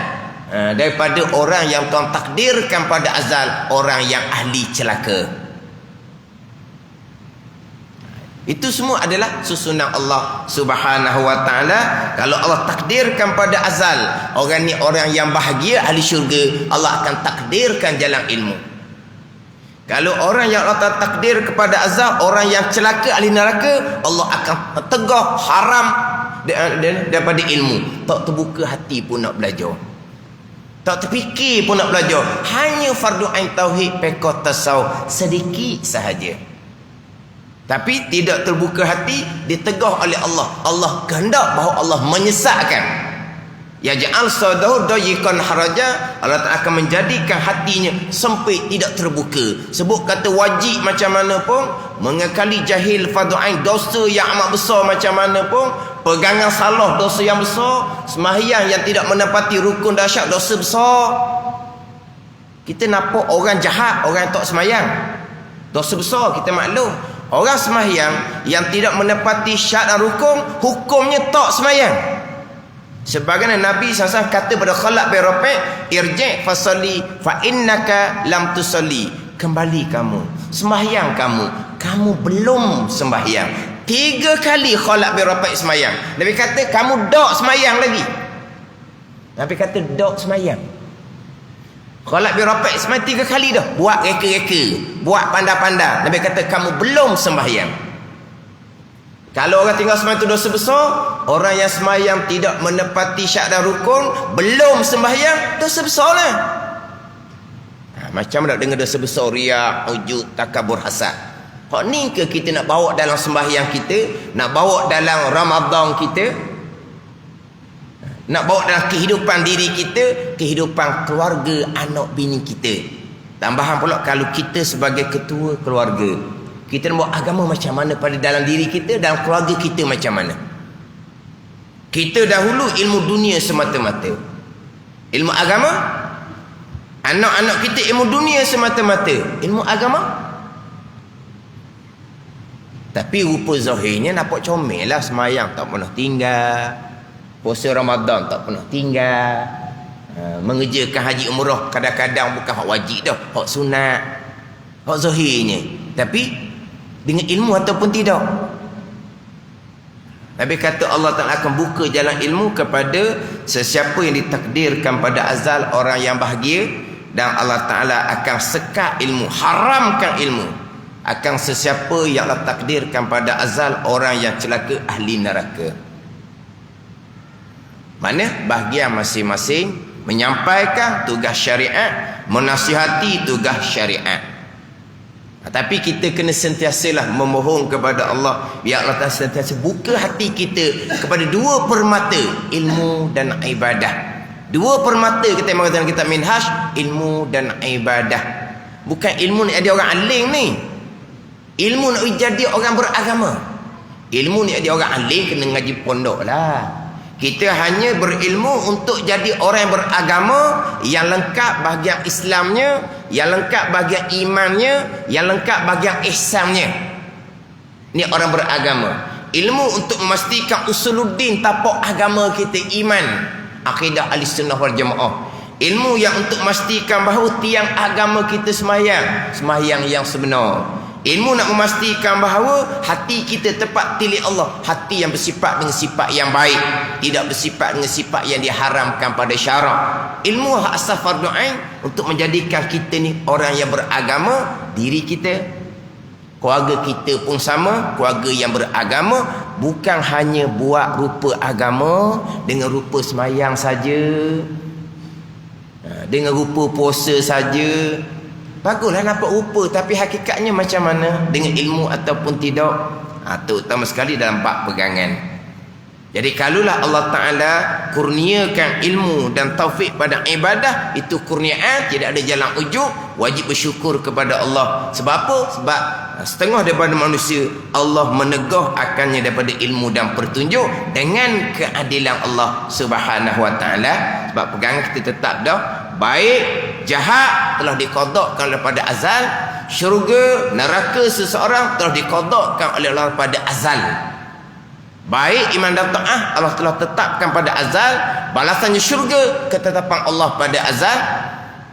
daripada orang yang Tuhan takdirkan pada azal, orang yang ahli celaka. Itu semua adalah susunan Allah Subhanahu wa taala. Kalau Allah takdirkan pada azal orang ni orang yang bahagia, ahli syurga, Allah akan takdirkan jalan ilmu. Kalau orang yang Allah takdir kepada azal, orang yang celaka, ahli neraka, Allah akan tegah haram daripada ilmu. Tak terbuka hati pun nak belajar, tak terfikir pun nak belajar. Hanya fardu ain tauhid, fiqh, tasawuf sedikit sahaja. Tapi tidak terbuka hati, ditegah oleh Allah. Allah kehendak bahawa Allah menyesatkan. Ya ja'al sadahu dayiqan haraja, Allah Ta'ala akan menjadikan hatinya sempit, tidak terbuka. Sebut kata wajib macam mana pun, mengekali jahil fardu ain, dosa yang amat besar macam mana pun, pegangan salah dosa yang besar, sembahyang yang tidak menepati rukun dahsyat dosa besar. Kita nampak orang jahat, orang yang tak sembahyang, dosa besar, kita maklum. Orang sembahyang yang tidak menepati syarat dan rukun, hukumnya tak sembahyang. Sebagaimana Nabi SAW kata pada Khalid bin Rafi', irji' fasalli fa innaka lam tusalli. Kembali kamu, sembahyang kamu belum sembahyang. 3 kali Khalid bin Rafi' sembahyang. Nabi kata kamu dok sembahyang lagi. Nabi kata dok sembahyang. Khalid bin Rafi' sembahyang 3 kali dah, buat reka-reka, buat pandai-pandai. Nabi kata kamu belum sembahyang. Kalau orang tinggal sembahyang itu dosa besar, orang yang sembahyang tidak menepati syarat dan rukun, belum sembahyang, dosa besar lah. Macam nak dengar dosa besar, riak, ujub, takabur, hasad. Hak ni ke kita nak bawa dalam sembahyang kita, nak bawa dalam Ramadan kita, nak bawa dalam kehidupan diri kita, kehidupan keluarga, anak bini kita. Tambahan pula kalau kita sebagai ketua keluarga, kita nak bawa agama macam mana pada dalam diri kita, dalam keluarga kita macam mana. Kita dahulu ilmu dunia semata-mata, ilmu agama. Anak-anak kita ilmu dunia semata-mata, ilmu agama. Tapi rupa zahirnya nampak comel lah, semayang tak pernah tinggal, puasa Ramadan tak pernah tinggal, mengerjakan haji umrah kadang-kadang bukan hak wajib dah, hak sunat, hak zahirnya. Tapi dengan ilmu ataupun tidak, Nabi kata Allah Ta'ala akan buka jalan ilmu kepada sesiapa yang ditakdirkan pada azal orang yang bahagia, dan Allah Ta'ala akan sekat ilmu, haramkan ilmu akan sesiapa yang Allah takdirkan pada azal orang yang celaka, ahli neraka. Mana bahagian masing-masing menyampaikan tugas syariat, menasihati tugas syariat. Tapi kita kena sentiasalah memohon kepada Allah, biar Allah sentiasa buka hati kita kepada 2 permata, ilmu dan ibadah. 2 permata kita mengatakan kitab Minhaj, ilmu dan ibadah. Bukan ilmu nak jadi orang alim ni, ilmu nak jadi orang beragama. Ilmu ni jadi orang alim kena ngaji pondok lah. Kita hanya berilmu untuk jadi orang yang beragama, yang lengkap bahagian Islamnya, yang lengkap bahagian imannya, yang lengkap bahagian ihsannya. Ini orang beragama. Ilmu untuk memastikan usuluddin, tapak agama kita, iman, akidah ahli-sunnah wal jamaah. Ilmu yang untuk memastikan bahawa tiang agama kita sembahyang yang sebenar. Ilmu nak memastikan bahawa hati kita tepat pilih Allah, hati yang bersifat dengan sifat yang baik, tidak bersifat dengan sifat yang diharamkan pada syarak. Ilmu hak asas fardu ain untuk menjadikan kita ni orang yang beragama. Diri kita, keluarga kita pun sama, keluarga yang beragama. Bukan hanya buat rupa agama dengan rupa semayang saja, dengan rupa puasa saja. Baguslah nampak rupa, tapi hakikatnya macam mana, dengan ilmu ataupun tidak, terutama sekali dalam bab pegangan. Jadi kalaulah Allah Ta'ala kurniakan ilmu dan taufik pada ibadah, itu kurniaan, tidak ada jalan ujub, wajib bersyukur kepada Allah. Sebab apa? Sebab setengah daripada manusia Allah menegah akannya daripada ilmu dan petunjuk dengan keadilan Allah Subhanahu Wa Ta'ala. Sebab pegangan kita tetap dah, baik jahat telah diqadakkan daripada azal, syurga neraka seseorang telah diqadakkan oleh Allah pada azal. Baik iman dan taat Allah telah tetapkan pada azal, balasannya syurga ketetapan Allah pada azal.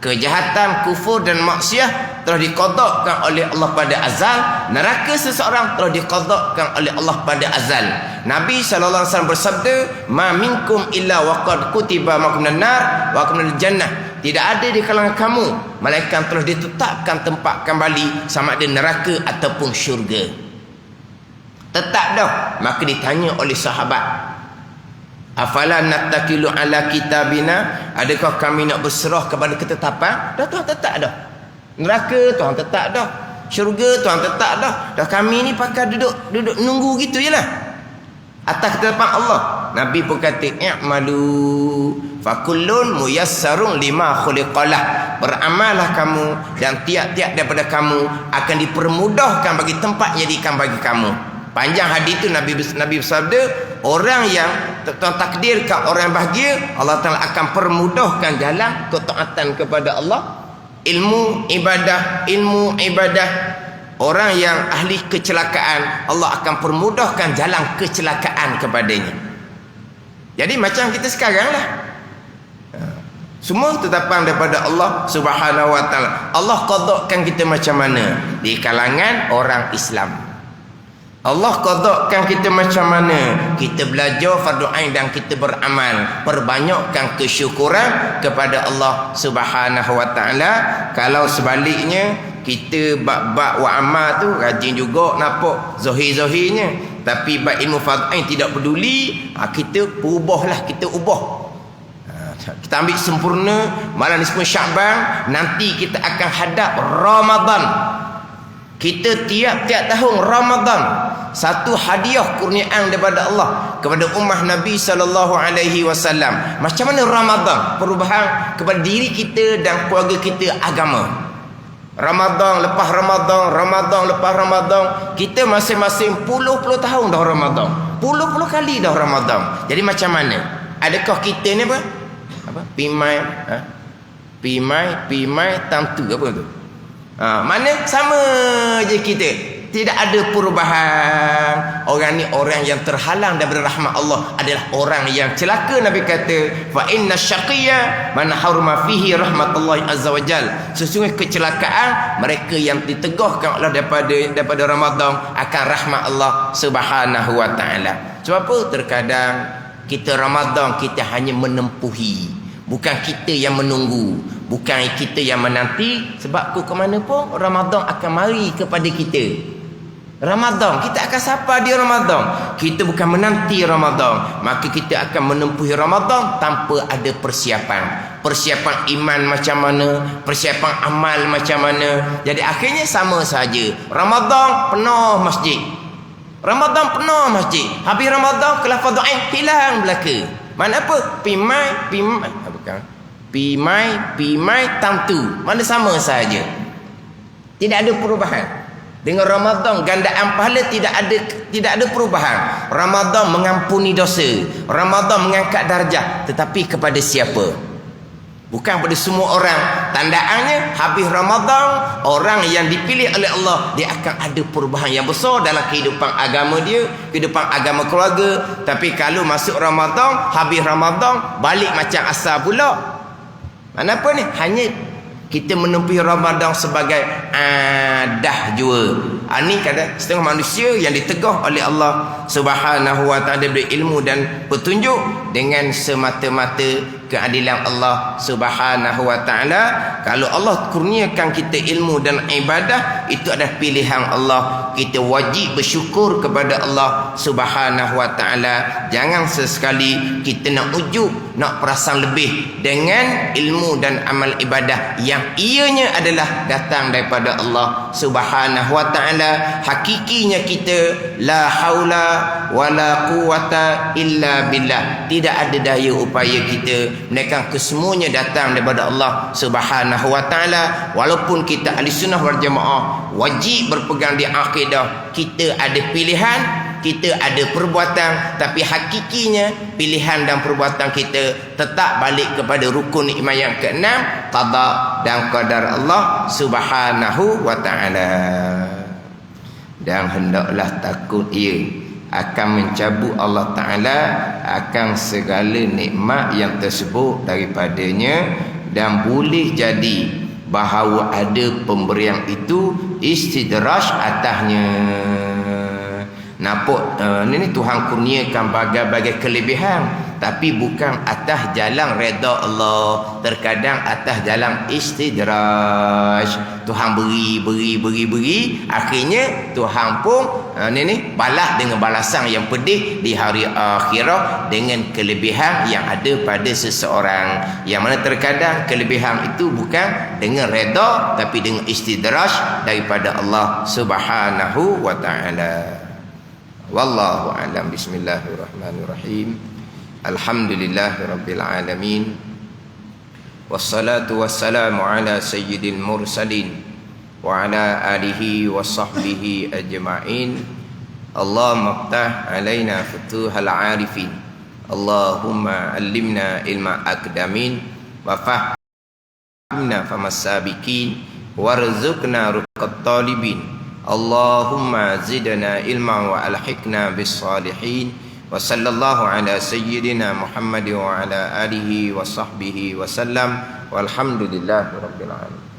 Kejahatan, kufur dan maksiat telah diqadakkan oleh Allah pada azal. Neraka seseorang telah diqadakkan oleh Allah pada azal. Nabi SAW bersabda, "Ma minkum illa waqad kutiba makum nar wa makum jannah." Tidak ada di kalangan kamu malaikat telah ditetapkan tempat kembali sama ada neraka ataupun syurga. Tetap dah. Maka ditanya oleh sahabat, afala nattakilu ala kitabina, adakah kami nak berserah kepada ketetapan? Dah Tuhan tetap dah. Neraka Tuhan tetap dah. Syurga Tuhan tetap dah. Dah kami ni pakai duduk nunggu gitu je lah atas ketetapan Allah. Nabi pun kata, i'malu fakullun muyassarun lima khuliqalah. Beramallah kamu dan tiap-tiap daripada kamu akan dipermudahkan bagi tempat jadikan bagi kamu. Panjang hadis itu Nabi bersabda, orang yang Tuhan takdirkan orang yang bahagia, Allah Ta'ala akan permudahkan jalan ketaatan kepada Allah. Ilmu ibadah. Orang yang ahli kecelakaan, Allah akan permudahkan jalan kecelakaan kepadanya. Jadi macam kita sekarang lah, semua tetapan daripada Allah Subhanahu Wa Ta'ala. Allah qadakkan kita macam mana di kalangan orang Islam. Allah qadakkan kita macam mana kita belajar fardu ain dan kita beramal. Perbanyakkan kesyukuran kepada Allah Subhanahu Wa Ta'ala. Kalau sebaliknya kita bab-bab wa amal tu rajin juga nampak zahir-zahirnya, tapi bab ilmu fardu ain tidak peduli, kita ubahlah, kita ubah. Kita ambil sempurna malam nisfu Syaban, nanti kita akan hadap Ramadan. Kita tiap-tiap tahun Ramadan, satu hadiah kurniaan daripada Allah kepada ummah Nabi SAW. Macam mana Ramadan perubahan kepada diri kita dan keluarga kita agama. Ramadan lepas Ramadan, Ramadan lepas Ramadan, kita masing-masing puluh-puluh tahun dah Ramadan, puluh-puluh kali dah Ramadan. Jadi macam mana? Adakah kita ni apa? Pimai tamtu apa tu? Mana sama je kita. Tidak ada perubahan. Orang ni orang yang terhalang daripada rahmat Allah, adalah orang yang celaka. Nabi kata, fa inna syaqiyya man haruma fihi rahmatullahi azza wajal. Sesungguhnya kecelakaan mereka yang ditegahkan Allah daripada Ramadan akan rahmat Allah Subhanahu Wa Ta'ala. Sebab apa? Terkadang kita Ramadan kita hanya menempuhi, bukan kita yang menunggu, bukan kita yang menanti. Sebab ke mana pun Ramadan akan mari kepada kita. Ramadan kita akan sapa di Ramadan. Kita bukan menanti Ramadan, maka kita akan menempuhi Ramadan tanpa ada persiapan. Persiapan iman macam mana, persiapan amal macam mana. Jadi akhirnya sama saja. Ramadan penuh masjid, Ramadan penuh masjid. Habis Ramadan kelas fardu ain hilang belaka. Mana apa? Pimai tamtu. Mana sama saja. Tidak ada perubahan. Dengan Ramadan gandaan pahala tidak ada perubahan. Ramadan mengampuni dosa, Ramadan mengangkat darjah, tetapi kepada siapa? Bukan pada semua orang. Tandaannya habis Ramadan, orang yang dipilih oleh Allah, dia akan ada perubahan yang besar dalam kehidupan agama dia, kehidupan agama keluarga. Tapi kalau masuk Ramadan, habis Ramadan, balik macam asal pula. Mana apa ni? Hanya kita menempuhi Ramadan sebagai adah jua. Ini kadang setengah manusia yang ditegah oleh Allah Subhanahu Wa Ta'ala diberi ilmu dan petunjuk dengan semata-mata keadilan Allah Subhanahu Wa Ta'ala. Kalau Allah kurniakan kita ilmu dan ibadah, itu adalah pilihan Allah. Kita wajib bersyukur kepada Allah Subhanahu Wa Ta'ala. Jangan sesekali kita nak ujub, nak perasan lebih dengan ilmu dan amal ibadah yang ianya adalah datang daripada Allah Subhanahu Wa Ta'ala. Hakikinya kita la haula wala quwata illa billah. Tidak ada daya upaya kita, melainkan kesemuanya datang daripada Allah Subhanahu Wa Ta'ala. Walaupun kita ahli sunnah wal jamaah, wajib berpegang di akidah. Kita ada pilihan, kita ada perbuatan, tapi hakikinya pilihan dan perbuatan kita tetap balik kepada rukun iman yang keenam, qada dan qadar Allah Subhanahu Wa Ta'ala. Dan hendaklah takut ia akan mencabut Allah Ta'ala akan segala nikmat yang tersebut daripadanya, dan boleh jadi bahawa ada pemberian itu istidraj atasnya. Nampak ni Tuhan kurniakan bagai-bagai kelebihan, tapi bukan atas jalan redha Allah. Terkadang atas jalan istidraj. Tuhan beri, akhirnya Tuhan pun balas dengan balasan yang pedih di hari akhirat dengan kelebihan yang ada pada seseorang, yang mana terkadang kelebihan itu bukan dengan redha tapi dengan istidraj daripada Allah Subhanahu wa ta'ala. Wallahu a'lam. Bismillahirrahmanirrahim. Alhamdulillahirabbil alamin. Wassalatu wassalamu ala sayyidil mursalin wa ala alihi wa sahbihi ajma'in. Allahumma ftah alaina futuhal arifin. Allahumma allimna ilma akdamin wa fahimna famas sabiqin warzuqna ruqat talibin. Allahumma zidna ilman wa alhiqna bis salihin. Wa sallallahu ala sayyidina Muhammad wa ala alihi wa sahbihi wa sallam. Walhamdulillahi rabbil alamin.